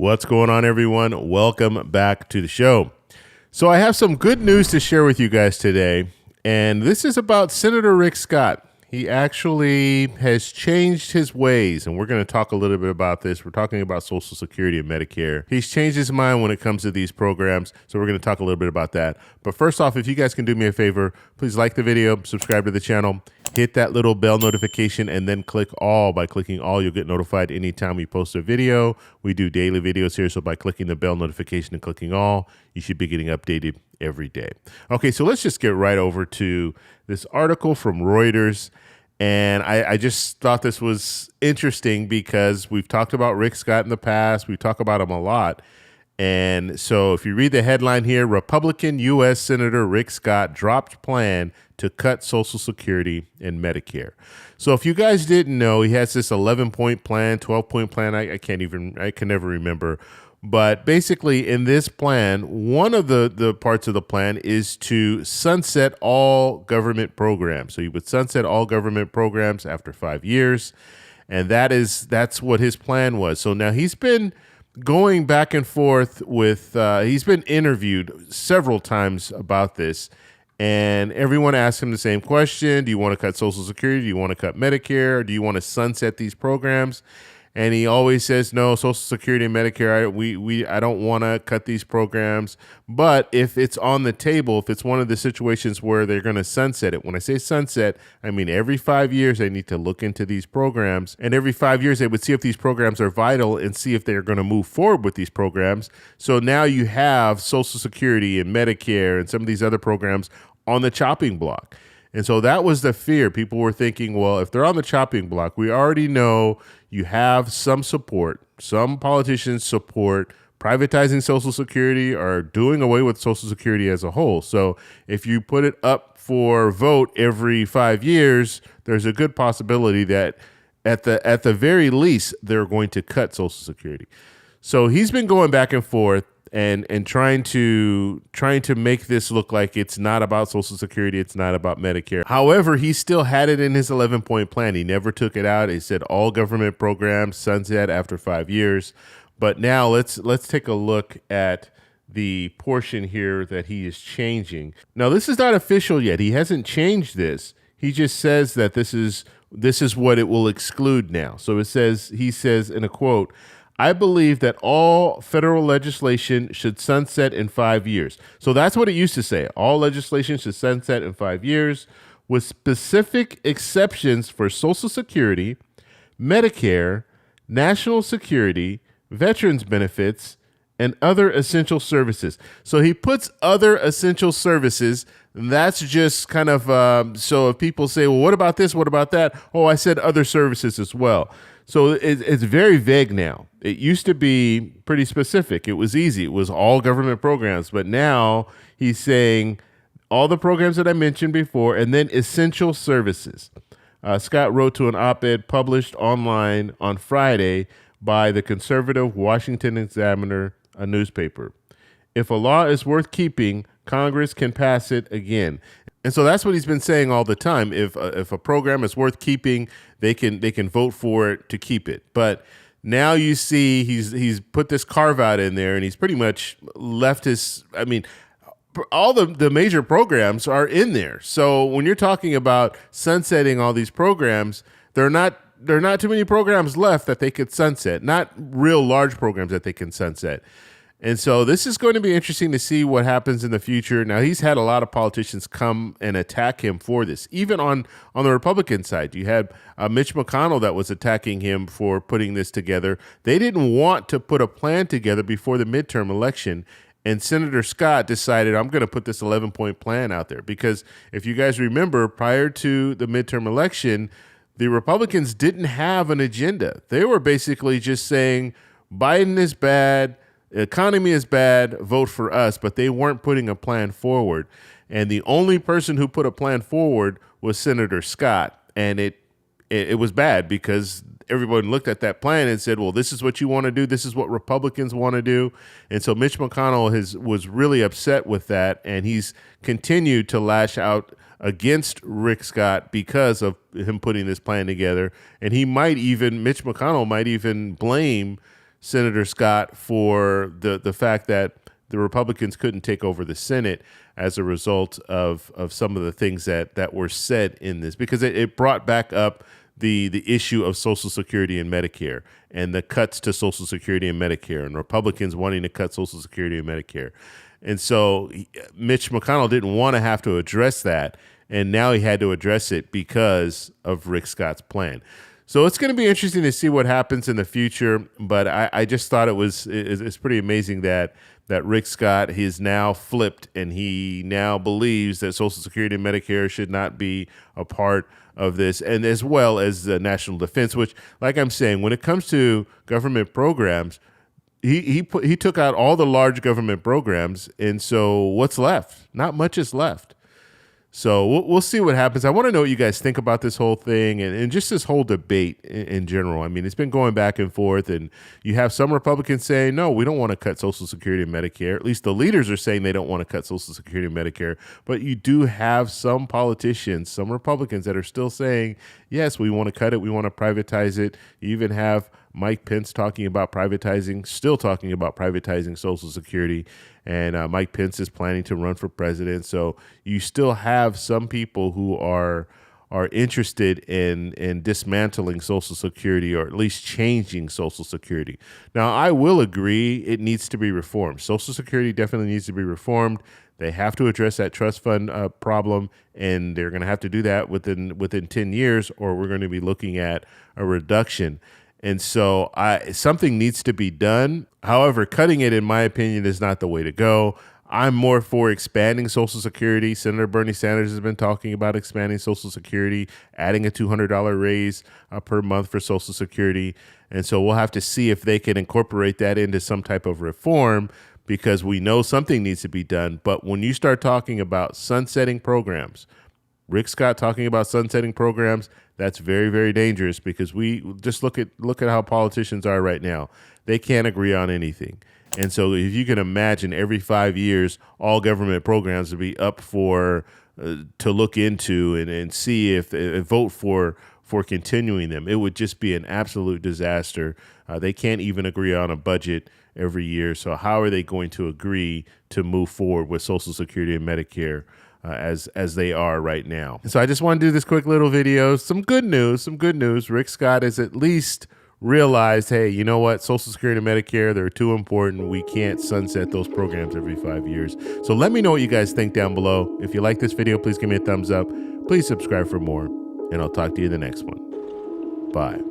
What's going on, everyone? Welcome back to the show. So I have some good news to share with you guys today, and this is about Senator Rick Scott. He actually has changed his ways, and we're going to talk a little bit about this. We're talking about Social Security and Medicare. He's changed his mind when it comes to these programs, so we're going to talk a little bit about that. But first off, if you guys can do me a favor, please like the video, subscribe to the channel, hit that little bell notification, and then click all. By clicking all, you'll get notified anytime we post a video. We do daily videos here, so by clicking the bell notification and clicking all, you should be getting updated every day. Okay, so let's just get right over to this article from Reuters. And I just thought this was interesting because we've talked about Rick Scott in the past. We talk about him a lot. And so if you read the headline here, Republican U.S. Senator Rick Scott dropped plan to cut Social Security and Medicare. So if you guys didn't know, he has this 11-point plan, 12-point plan. I can never remember. But basically in this plan, one of the parts of the plan is to sunset all government programs. So he would sunset all government programs after 5 years. And that's what his plan was. So now he's been going back and forth with, he's been interviewed several times about this. And everyone asks him the same question. Do you want to cut Social Security? Do you want to cut Medicare? Do you want to sunset these programs? And he always says, no, Social Security and Medicare, I don't want to cut these programs. But if it's on the table, if it's one of the situations where they're going to sunset it, when I say sunset, I mean every 5 years they need to look into these programs. And every 5 years they would see if these programs are vital and see if they're going to move forward with these programs. So now you have Social Security and Medicare and some of these other programs on the chopping block. And so that was the fear. People were thinking, well, if they're on the chopping block, we already know you have some support. Some politicians support privatizing Social Security or doing away with Social Security as a whole. So if you put it up for vote every 5 years, there's a good possibility that at the very least, they're going to cut Social Security. So he's been going back and forth and trying to make this look like it's not about Social Security, it's not about Medicare. However, he still had it in his 11-point plan. He never took it out. He said all government programs sunset after 5 years. But now let's take a look at the portion here that he is changing. Now, this is not official yet. He hasn't changed this. He just says that this is what it will exclude now. So he says in a quote, I believe that all federal legislation should sunset in 5 years. So that's what it used to say. All legislation should sunset in 5 years with specific exceptions for Social Security, Medicare, National Security, veterans benefits, and other essential services. So he puts other essential services. That's just kind of, so if people say, well, what about this? What about that? Oh, I said other services as well. So it's very vague now. It used to be pretty specific. It was easy. It was all government programs. But now he's saying all the programs that I mentioned before and then essential services. Scott wrote to an op-ed published online on Friday by the conservative Washington Examiner, a newspaper. If a law is worth keeping, Congress can pass it again. And so that's what he's been saying all the time. If a program is worth keeping, they can vote for it to keep it. But now you see he's put this carve out in there, and he's pretty much left his. I mean, all the major programs are in there. So when you're talking about sunsetting all these programs, there are not too many programs left that they could sunset. Not real large programs that they can sunset. And so this is going to be interesting to see what happens in the future. Now, he's had a lot of politicians come and attack him for this. Even on the Republican side, you had Mitch McConnell that was attacking him for putting this together. They didn't want to put a plan together before the midterm election. And Senator Scott decided, I'm going to put this 11-point plan out there. Because if you guys remember, prior to the midterm election, the Republicans didn't have an agenda. They were basically just saying, Biden is bad, the economy is bad, vote for us, but they weren't putting a plan forward. And the only person who put a plan forward was Senator Scott. And it was bad because everyone looked at that plan and said, well, this is what you want to do. This is what Republicans want to do. And so Mitch McConnell was really upset with that. And he's continued to lash out against Rick Scott because of him putting this plan together. And Mitch McConnell might even blame Senator Scott for the fact that the Republicans couldn't take over the Senate as a result of some of the things that were said in this, because it brought back up the issue of Social Security and Medicare and the cuts to Social Security and Medicare, and Republicans wanting to cut Social Security and Medicare. And so Mitch McConnell didn't want to have to address that, and now he had to address it because of Rick Scott's plan. So it's going to be interesting to see what happens in the future, but I just thought it's pretty amazing that Rick Scott, he's now flipped, and he now believes that Social Security and Medicare should not be a part of this, and as well as the national defense, which, like I'm saying, when it comes to government programs, he took out all the large government programs, and so what's left? Not much is left. So we'll see what happens. I want to know what you guys think about this whole thing and just this whole debate in general. I mean, it's been going back and forth, and you have some Republicans saying, no, we don't want to cut Social Security and Medicare. At least the leaders are saying they don't want to cut Social Security and Medicare. But you do have some politicians, some Republicans that are still saying, yes, we want to cut it. We want to privatize it. You even have Mike Pence still talking about privatizing Social Security. And Mike Pence is planning to run for president. So you still have some people who are interested in dismantling Social Security, or at least changing Social Security. Now, I will agree it needs to be reformed. Social Security definitely needs to be reformed. They have to address that trust fund problem, and they're going to have to do that within 10 years, or we're going to be looking at a reduction. And so something needs to be done. However, cutting it, in my opinion, is not the way to go. I'm more for expanding Social Security. Senator Bernie Sanders has been talking about expanding Social Security, adding a $200 raise per month for Social Security. And so we'll have to see if they can incorporate that into some type of reform, because we know something needs to be done. But when you start talking about sunsetting programs, Rick Scott talking about sunsetting programs, that's very, very dangerous, because we just look at how politicians are right now. They can't agree on anything. And so if you can imagine every 5 years, all government programs would be up for to look into and see if vote for continuing them. It would just be an absolute disaster. They can't even agree on a budget every year. So how are they going to agree to move forward with Social Security and Medicare as they are right now? So I just want to do this quick little video. Some good news. Rick Scott has at least realized, hey, you know what? Social Security and Medicare, they're too important. We can't sunset those programs every 5 years. So let me know what you guys think down below. If you like this video, please give me a thumbs up. Please subscribe for more, and I'll talk to you in the next one. Bye.